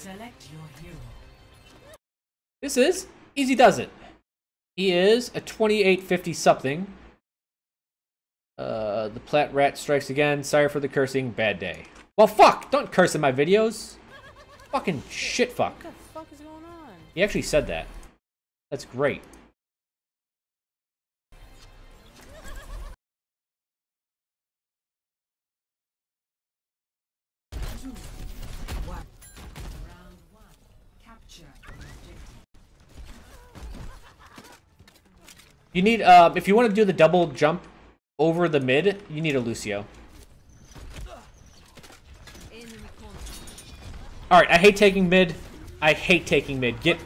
Select your hero. This is Easydoesit. He is a 2850 something. The Plat Rat strikes again. Sorry for the cursing. Bad day. Well, fuck! Don't curse in my videos. Fucking shit fuck. What the fuck is going on? He actually said that. That's great. You need, if you want to do the double jump over the mid, you need a Lucio. Alright, I hate taking mid. I hate taking mid. Get...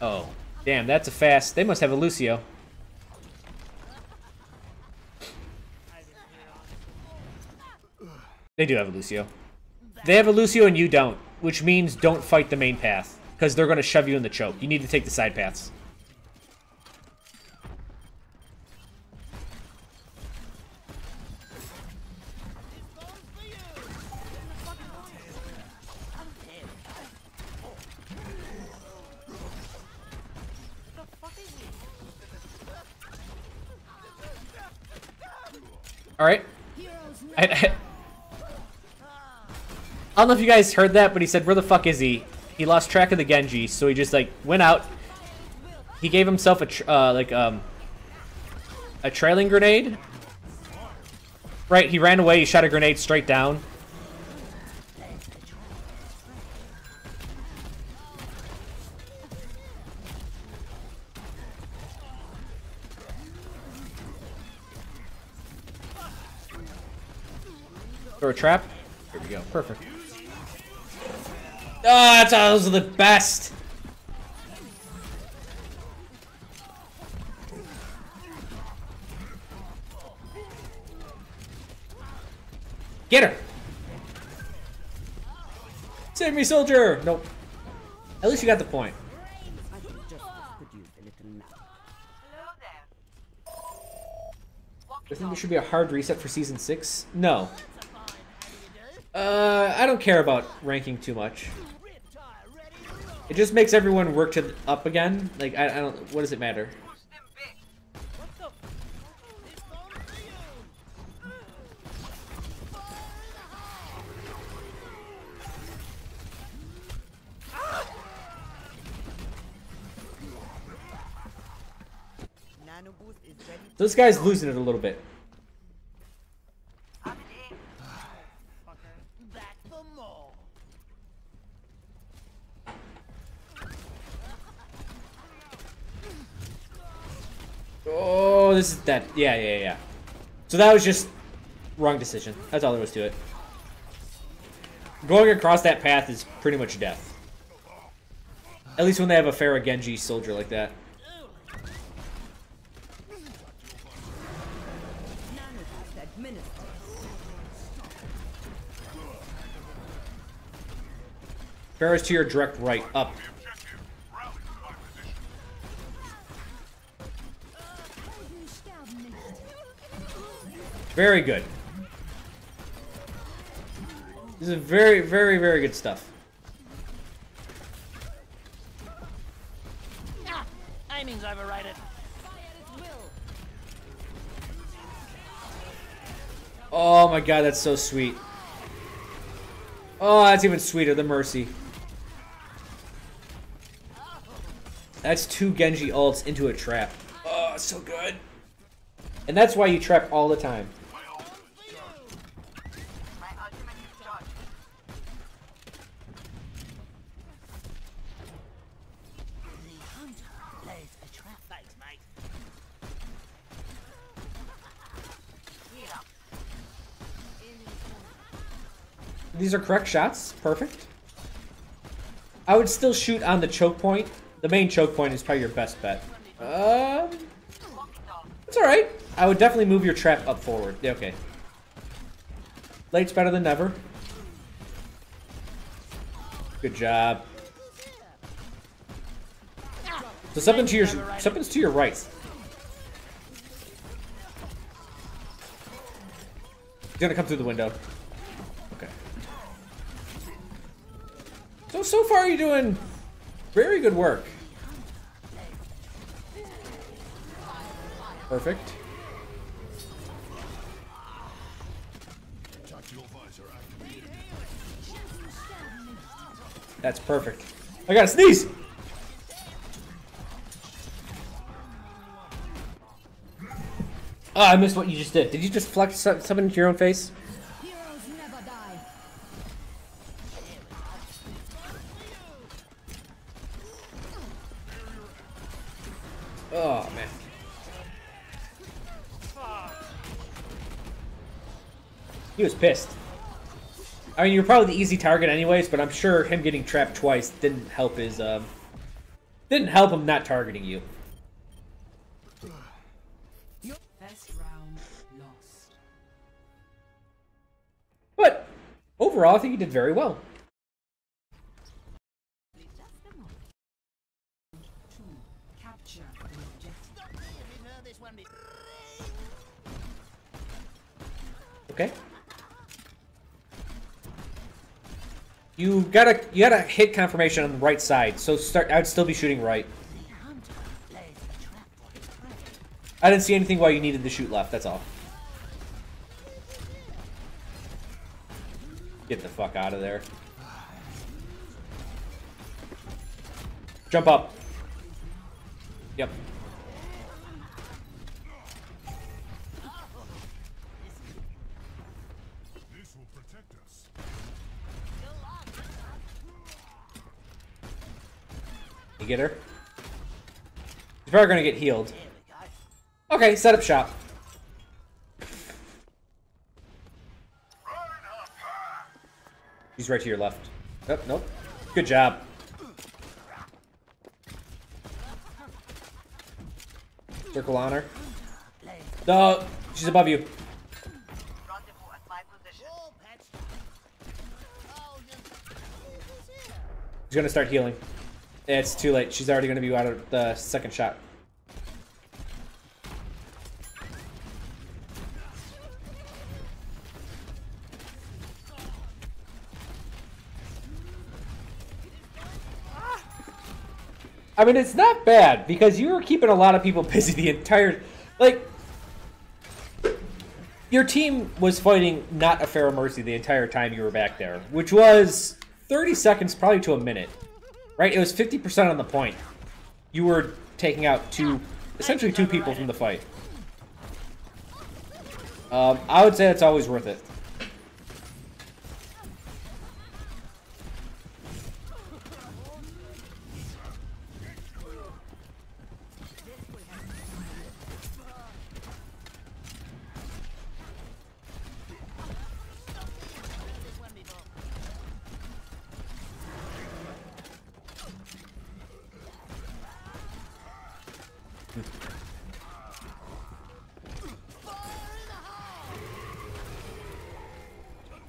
Oh. Damn, that's a fast... They must have a Lucio. They do have a Lucio. They have a Lucio and you don't, which means don't fight the main path, because they're going to shove you in the choke. You need to take the side paths. Alright. I don't know if you guys heard that, but he said, where the fuck is he? He lost track of the Genji, so he just, like, went out. He gave himself a trailing grenade. Right, he ran away, he shot a grenade straight down. Throw a trap. Here we go. Perfect. Ah, oh, those are the best. Get her. Save me, soldier. Nope. At least you got the point. I think there should be a hard reset for season 6. No. I don't care about ranking too much. It just makes everyone work to up again. Like, I don't... What does it matter? So this guy's losing it a little bit. Oh, this is that. Yeah. So that was just wrong decision. That's all there was to it. Going across that path is pretty much death. At least when they have a Pharah Genji soldier like that. Pharah's to your direct right, up. Very good. This is very, very, very good stuff. Aiming's overrated. Oh my god, that's so sweet. Oh, that's even sweeter, the Mercy. That's 2 Genji ults into a trap. Oh, so good. And that's why you trap all the time. These are correct shots. Perfect. I would still shoot on the choke point. The main choke point is probably your best bet. It's alright. I would definitely move your trap up forward. Yeah, okay. Late's better than never. Good job. So something's to your right. He's gonna come through the window. Okay. So far you're doing very good work. Perfect. That's perfect. I gotta sneeze! Oh, I missed what you just did. Did you just flex something into your own face? Heroes never die. Oh, man. He was pissed. I mean, you're probably the easy target anyways, but I'm sure him getting trapped twice didn't help his, didn't help him not targeting you. First round lost. But, overall, I think he did very well. Capture the objective. Okay. You gotta hit confirmation on the right side. So I'd still be shooting right. I didn't see anything why you needed to shoot left. That's all. Get the fuck out of there. Jump up. Yep. This will protect us. You get her? She's probably gonna get healed. Okay, set up shop. He's right to your left. Nope, nope. Good job. Circle on her. No, she's above you. She's gonna start healing. It's too late. She's already gonna be out of the second shot. I mean, it's not bad because you were keeping a lot of people busy the entire, like, your team was fighting not a fair mercy the entire time you were back there, which was 30 seconds, probably to a minute, right? It was 50% on the point. You were taking out essentially two people from the fight. I would say it's always worth it.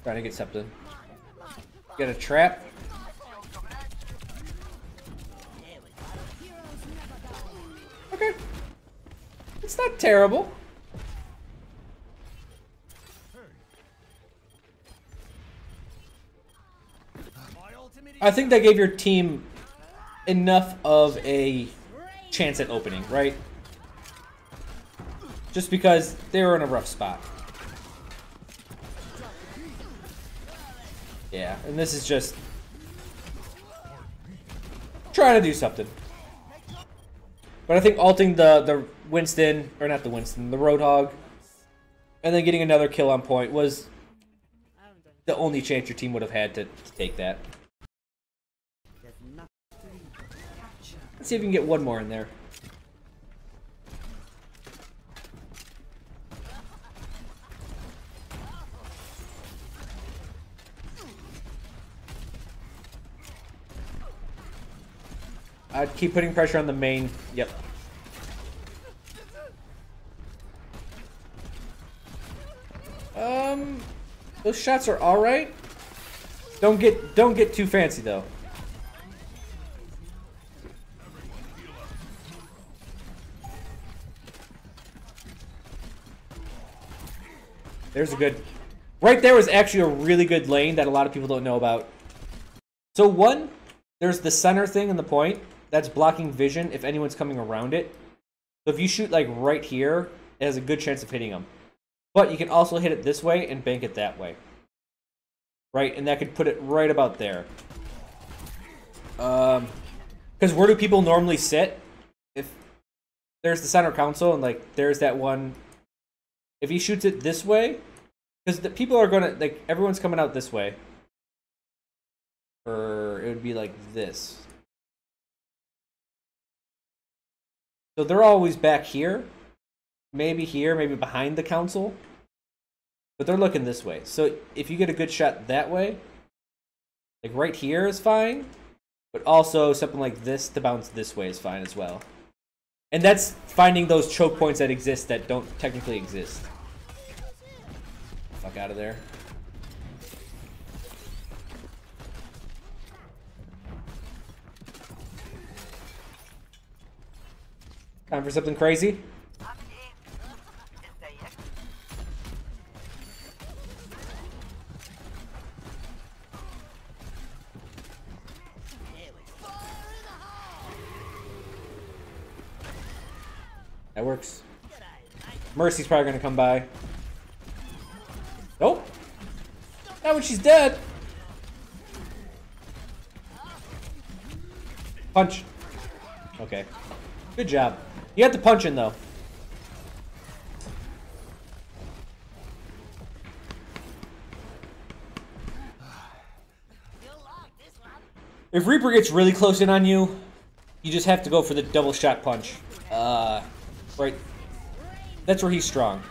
Trying to get something. Get a trap. Okay. It's not terrible. I think that gave your team enough of a chance at opening, right? Just because they were in a rough spot. Yeah, and this is just trying to do something. But I think ulting the Winston, or not the Winston, the Roadhog, and then getting another kill on point was the only chance your team would have had to take that. Let's see if we can get one more in there. I'd keep putting pressure on the main. Yep. Those shots are all right. Don't get too fancy though. There's a good. Right there was actually a really good lane that a lot of people don't know about. So one, there's the center thing in the point that's blocking vision if anyone's coming around it. So if you shoot like right here, it has a good chance of hitting them. But you can also hit it this way and bank it that way. Right, and that could put it right about there. Because where do people normally sit? If there's the center console and like there's that one, if he shoots it this way, because the people are gonna like everyone's coming out this way, or it would be like this. So they're always back here, maybe behind the console, but they're looking this way. So if you get a good shot that way, like right here is fine. But also something like this to bounce this way is fine as well. And that's finding those choke points that exist that don't technically exist. Fuck out of there. Time for something crazy? That works. Mercy's probably gonna come by. Nope. Not when she's dead. Punch. Okay. Good job. You have to punch in though. If Reaper gets really close in on you, you just have to go for the double shot punch. Right. That's where he's strong.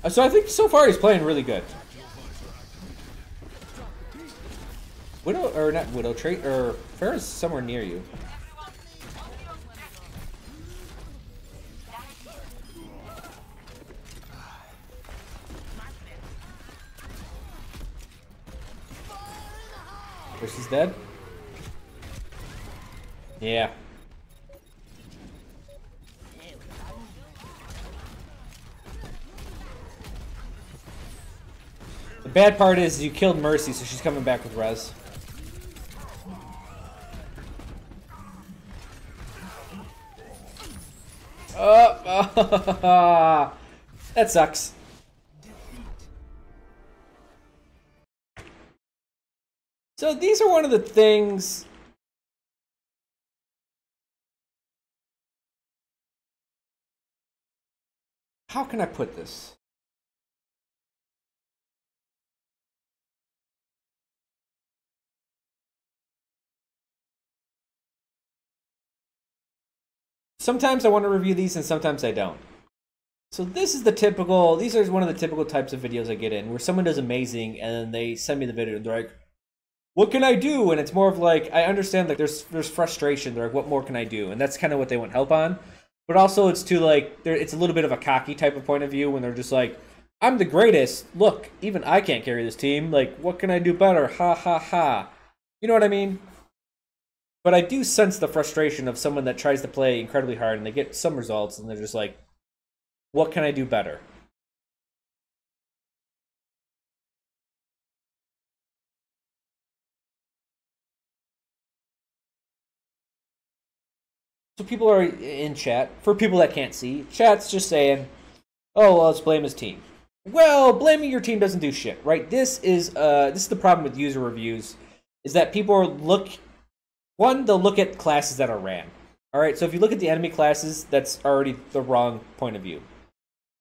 So I think so far he's playing really good. Widow, or not Widow, Trait, or Pharah's somewhere near you. She's dead? Yeah. The bad part is you killed Mercy, so she's coming back with res. That sucks. So these are one of the things. How can I put this? Sometimes I want to review these and sometimes I don't. So this is the typical, these are one of the typical types of videos I get in where someone does amazing and then they send me the video and they're like, what can I do? And it's more of like, I understand that there's frustration. They're like, what more can I do? And that's kind of what they want help on. But also it's to like, it's a little bit of a cocky type of point of view when they're just like, I'm the greatest. Look, even I can't carry this team. Like, what can I do better? Ha ha ha. You know what I mean? But I do sense the frustration of someone that tries to play incredibly hard and they get some results and they're just like, what can I do better? So people are in chat. For people that can't see, chat's just saying, oh, well, let's blame his team. Well, blaming your team doesn't do shit, right? This is the problem with user reviews, is that people are they'll look at classes that are ran. All right, so if you look at the enemy classes, that's already the wrong point of view.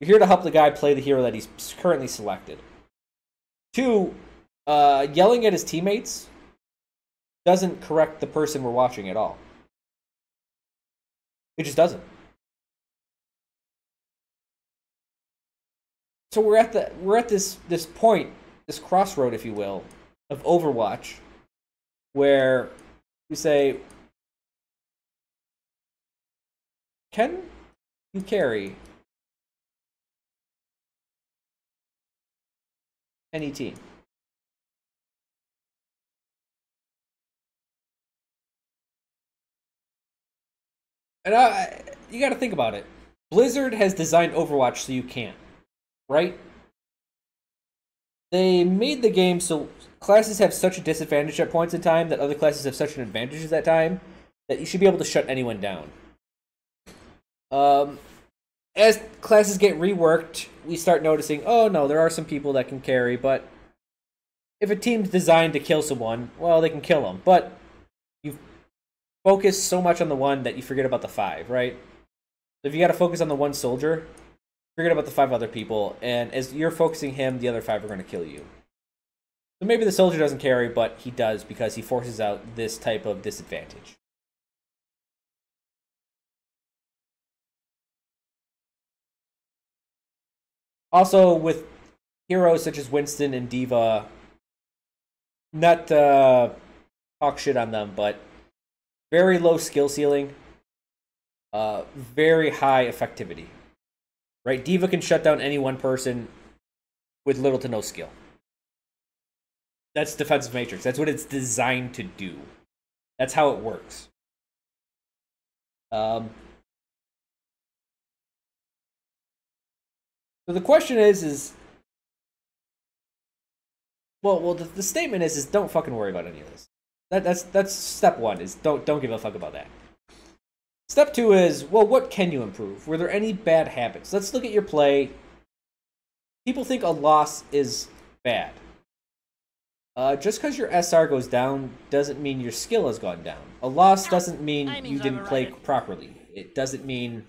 You're here to help the guy play the hero that he's currently selected. 2, yelling at his teammates doesn't correct the person we're watching at all. It just doesn't. So we're at this point, this crossroad, if you will, of Overwatch, where we say, can you carry Any team. And you got to think about it. Blizzard has designed Overwatch so you can't, right? They made the game so classes have such a disadvantage at points in time that other classes have such an advantage at that time that you should be able to shut anyone down. As classes get reworked, we start noticing, oh no, there are some people that can carry, but if a team's designed to kill someone, well, they can kill them. But you focus so much on the one that you forget about the 5, right? So if you got to focus on the one soldier, forget about the 5 other people, and as you're focusing him, the other 5 are going to kill you. So maybe the soldier doesn't carry, but he does because he forces out this type of disadvantage. Also, with heroes such as Winston and Diva, not to talk shit on them, but very low skill ceiling, very high effectivity. Right? Diva can shut down any one person with little to no skill. That's defensive matrix. That's what it's designed to do. That's how it works. So the question is well, the statement is don't fucking worry about any of this. That's step 1 is don't give a fuck about that. Step 2 is, well, what can you improve? Were there any bad habits? Let's look at your play. People think a loss is bad. Just because your SR goes down doesn't mean your skill has gone down. A loss doesn't mean you didn't play properly. It doesn't mean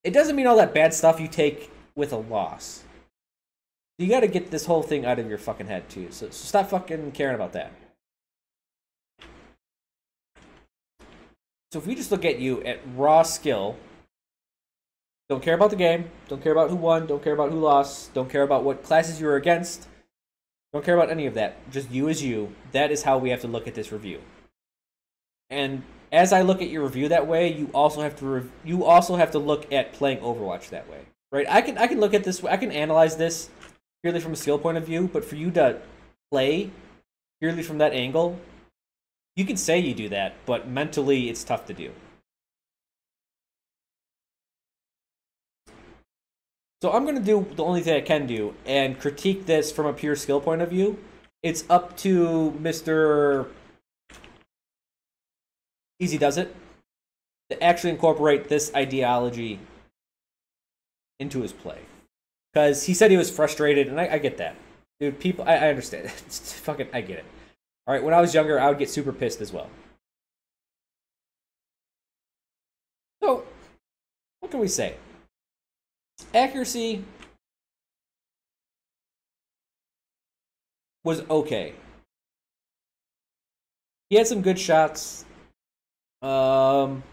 all that bad stuff you take with a loss. You gotta get this whole thing out of your fucking head, too. So stop fucking caring about that. So if we just look at you at raw skill, don't care about the game, don't care about who won, don't care about who lost, don't care about what classes you were against, don't care about any of that. Just you as you. That is how we have to look at this review. And as I look at your review that way, you also have to look at playing Overwatch that way, right? I can look at this. I can analyze this purely from a skill point of view, but for you to play purely from that angle, you can say you do that, but mentally it's tough to do. So I'm going to do the only thing I can do and critique this from a pure skill point of view. It's up to Mr. Easydoesit to actually incorporate this ideology into his play. Because he said he was frustrated, and I get that. Dude, people, I understand. It's fucking, I get it. Alright, when I was younger, I would get super pissed as well. So, what can we say? Accuracy was okay. He had some good shots. Trying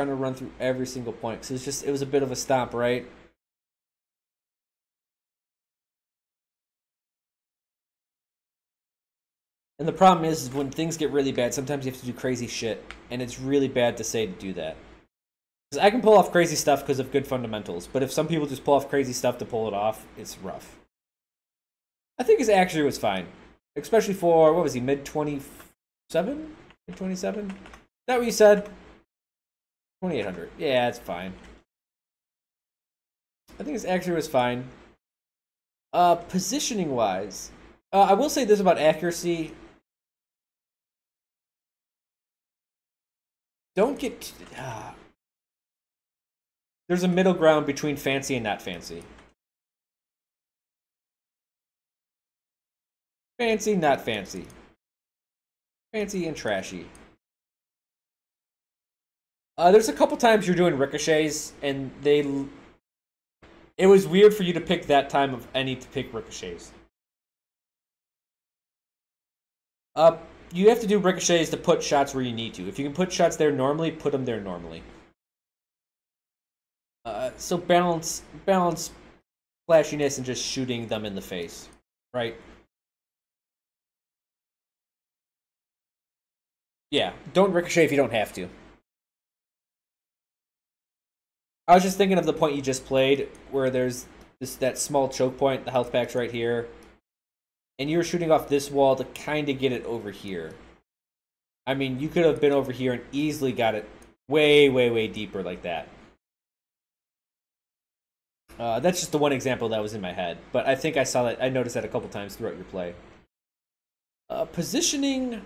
to run through every single point because it was a bit of a stomp, right? And the problem is when things get really bad, sometimes you have to do crazy shit, and it's really bad to say to do that. Because I can pull off crazy stuff because of good fundamentals, but if some people just pull off crazy stuff to pull it off, it's rough. I think his accuracy was fine, especially for, what was he, mid-27? Mid-27? Is that what you said? 2800. Yeah, it's fine. I think his accuracy was fine. Positioning-wise, I will say this about accuracy. Don't get... there's a middle ground between fancy and not fancy. Fancy, not fancy. Fancy and trashy. There's a couple times you're doing ricochets, and it was weird for you to pick that time of any to pick ricochets. You have to do ricochets to put shots where you need to. If you can put shots there normally, put them there normally. So balance flashiness and just shooting them in the face, right? Yeah, don't ricochet if you don't have to. I was just thinking of the point you just played, where there's that small choke point, the health pack's right here, and you were shooting off this wall to kind of get it over here. I mean, you could have been over here and easily got it way, way, way deeper like that. That's just the one example that was in my head, but I think I saw that. I noticed that a couple times throughout your play. Positioning,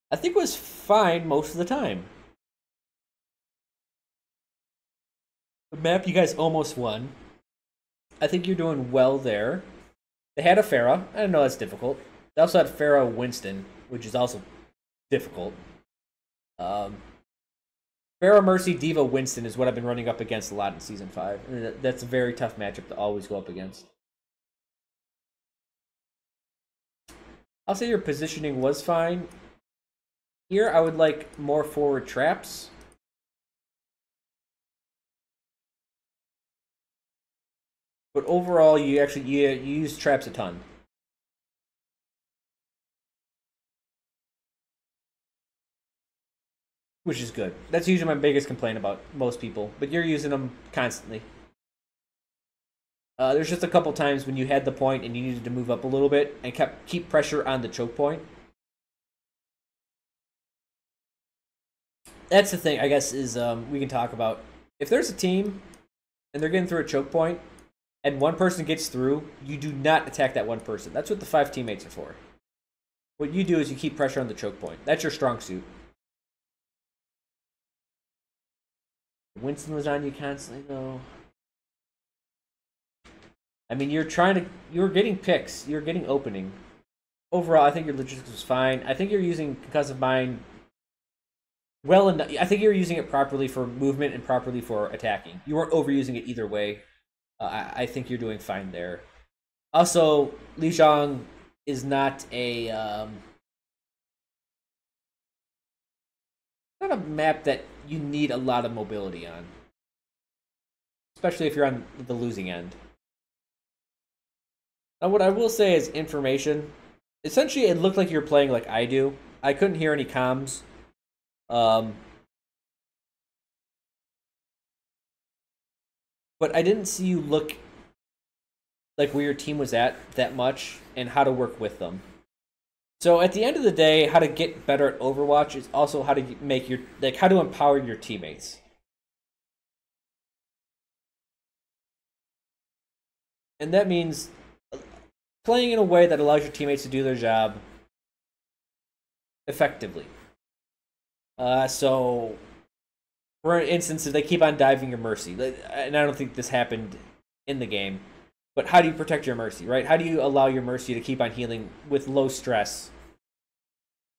I think, was fine most of the time. The map you guys almost won. I think you're doing well there. They had a Pharah. I know that's difficult. They also had Pharah Winston, which is also difficult. Pharah Mercy Diva Winston is what I've been running up against a lot in Season 5. And that's a very tough matchup to always go up against. I'll say your positioning was fine. Here, I would like more forward traps. But overall, you use traps a ton. Which is good. That's usually my biggest complaint about most people. But you're using them constantly. There's just a couple times when you had the point and you needed to move up a little bit and keep pressure on the choke point. That's the thing, I guess, is we can talk about. If there's a team and they're getting through a choke point and one person gets through, you do not attack that one person. That's what the 5 teammates are for. What you do is you keep pressure on the choke point. That's your strong suit. Winston was on you constantly, though. I mean, you're getting picks. You're getting opening. Overall, I think your logistics was fine. I think you're using Concussive Mind well enough. I think you're using it properly for movement and properly for attacking. You weren't overusing it either way. I think you're doing fine there. Also, Lijiang is not a not a map that you need a lot of mobility on, especially if you're on the losing end. Now, what I will say is information. Essentially, it looked like you were playing like I do. I couldn't hear any comms. But I didn't see you look like where your team was at that much and how to work with them. So at the end of the day, how to get better at Overwatch is also how to make your, like, how to empower your teammates. And that means playing in a way that allows your teammates to do their job effectively. So, for instance, if they keep on diving your Mercy, and I don't think this happened in the game, but how do you protect your Mercy, right? How do you allow your Mercy to keep on healing with low stress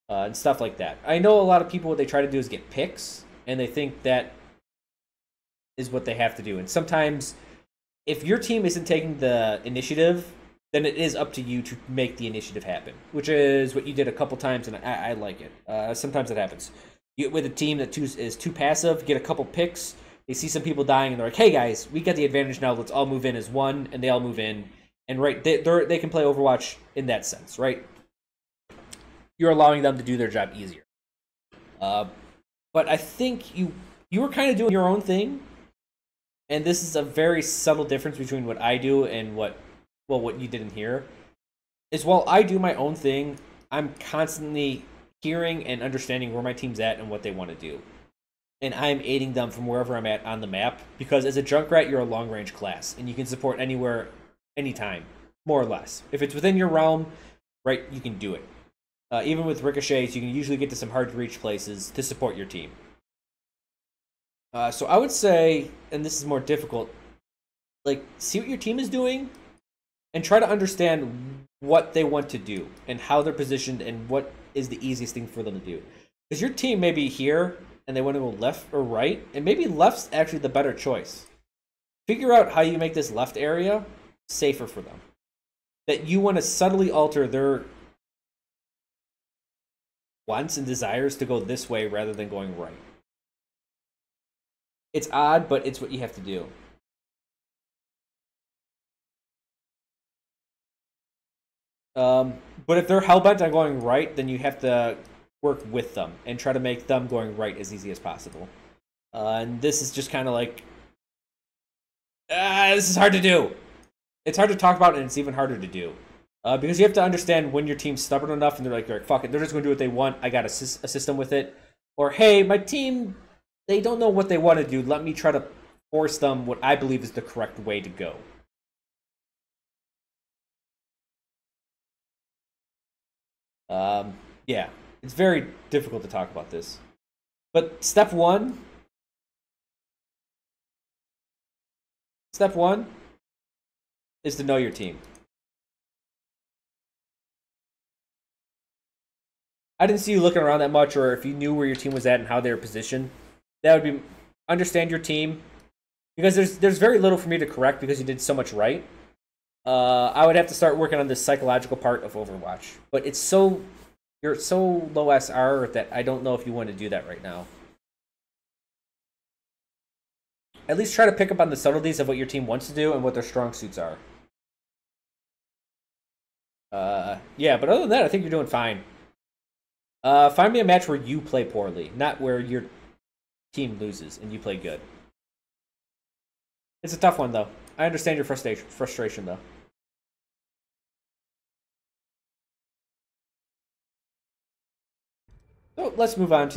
and stuff like that? I know a lot of people, what they try to do is get picks, and they think that is what they have to do. And sometimes, if your team isn't taking the initiative, then it is up to you to make the initiative happen, which is what you did a couple times, and I like it. Sometimes it happens. You, with a team that is too passive, get a couple picks, they see some people dying, and they're like, hey guys, we got the advantage now, let's all move in as one, and they all move in. And right, they can play Overwatch in that sense, right? You're allowing them to do their job easier. But I think you were kind of doing your own thing, and this is a very subtle difference between what I do and what you didn't hear. Is while I do my own thing, I'm constantly hearing and understanding where my team's at and what they want to do. And I'm aiding them from wherever I'm at on the map, because as a Junkrat, you're a long-range class, and you can support anywhere, anytime, more or less. If it's within your realm, right, you can do it. Even with ricochets, you can usually get to some hard-to-reach places to support your team. So I would say, and this is more difficult, like, see what your team is doing, and try to understand what they want to do, and how they're positioned, and what is the easiest thing for them to do. Because your team may be here, and they want to go left or right, and maybe left's actually the better choice. Figure out how you make this left area safer for them. That you want to subtly alter their wants and desires to go this way rather than going right. It's odd, but it's what you have to do. But if they're hellbent on going right, then you have to work with them and try to make them going right as easy as possible. And this is just kind of like, this is hard to do. It's hard to talk about, and it's even harder to do. Because you have to understand when your team's stubborn enough and they're like, fuck it, they're just going to do what they want. I got a system with it. Or, hey, my team, they don't know what they want to do. Let me try to force them what I believe is the correct way to go. Yeah, it's very difficult to talk about this. But step one is to know your team. I didn't see you looking around that much, or if you knew where your team was at and how they were positioned. That would be understand your team, because there's very little for me to correct because you did so much right. I would have to start working on this psychological part of Overwatch, but you're so low SR that I don't know if you want to do that right now. At least try to pick up on the subtleties of what your team wants to do and what their strong suits are. Yeah, but other than that, I think you're doing fine. Find me a match where you play poorly, not where your team loses and you play good. It's a tough one, though. I understand your frustration, though. So let's move on to